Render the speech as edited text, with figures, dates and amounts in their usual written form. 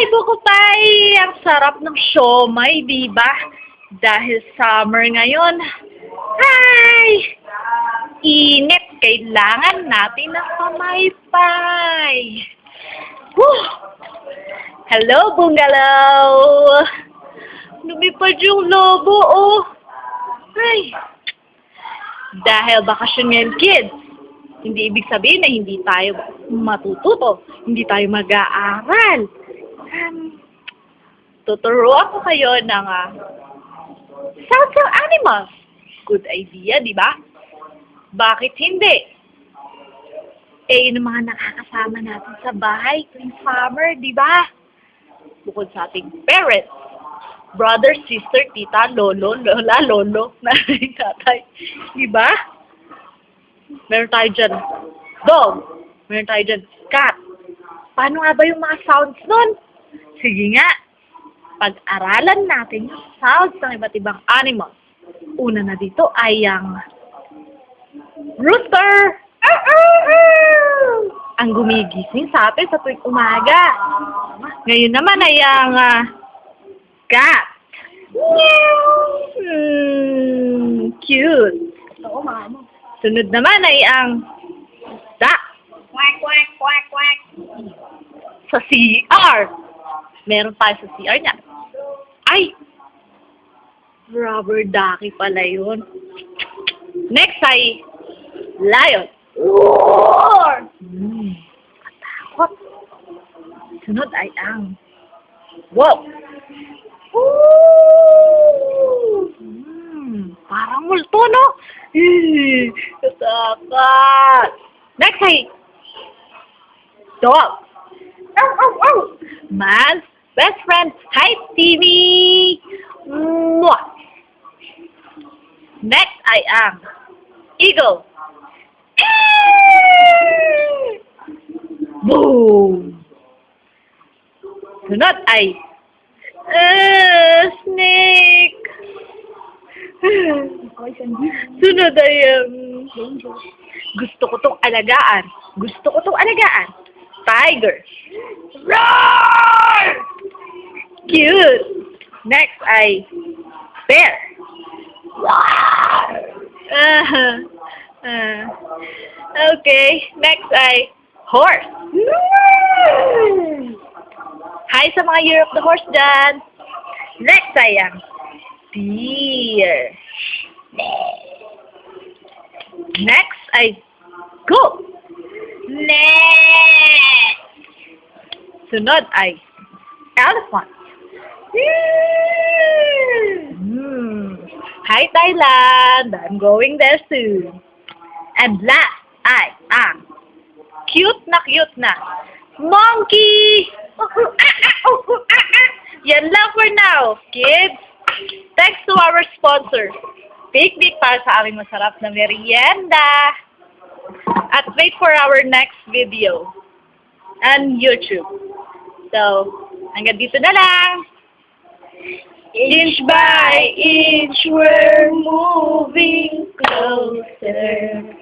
buko pay! Ang sarap ng siomay, di ba? Dahil summer ngayon. Hi! Init! Kailangan natin ng pamaypay. Woo! Hello, bungalow! Lumipad yung lobo, oh! Ay! Dahil bakasyon ngayon, kids, hindi ibig sabihin na hindi tayo matututo, hindi tayo mag-aaral. Tuturuan ko kayo ng sounds of animals. Good idea, di ba? Bakit hindi? Eh, yun ang mga nakakasama natin sa bahay tuwing summer, di ba? Bukod sa ating parents, brother, sister, tita, lolo, lola, lolo, nanay, tatay. Di ba? Meron tayo dyan dog. Meron tayo dyan cat. Paano nga ba yung mga sounds nun? Sige nga. Pag-aralan natin yung sounds ng iba't ibang animals. Una na dito ay ang rooster. Ang gumigising sa atin sa tuwing umaga. Ngayon naman ay ang cat. Cute. Oo, mama. Sunod naman ay ang duck. Quack, quack, quack, quack. Sa CR. Meron tayo sa CR niya. Ay! Rubber ducky pala yun. Next ay lion. Roar! Katakot. Sunod ay ang wolf. Parang multo, no? Katakot. Next ay dog. Ow, ow, ow! Man's best friend. Hi, Stevie! Mwah! Next ay ang eagle. Boom! Sunod ay snake. Sunod ay gusto ko tong alagaan. Gusto ko tong alagaan. Tiger. Roar! Cute. Next ay bear. Roar! Okay. Next ay horse. Hi sa mga Year of the Horse dyan. Next ay ang deer. Next ay goat. Sunod ay elephant. Hi, Thailand! I'm going there soon. And last ay ang cute na monkey! Yan lang for now, kids. Thanks to our sponsor, Picnic, para sa aming masarap na merienda. At wait for our next video on YouTube. So, hanggang dito na lang. Inch by inch, we're moving closer.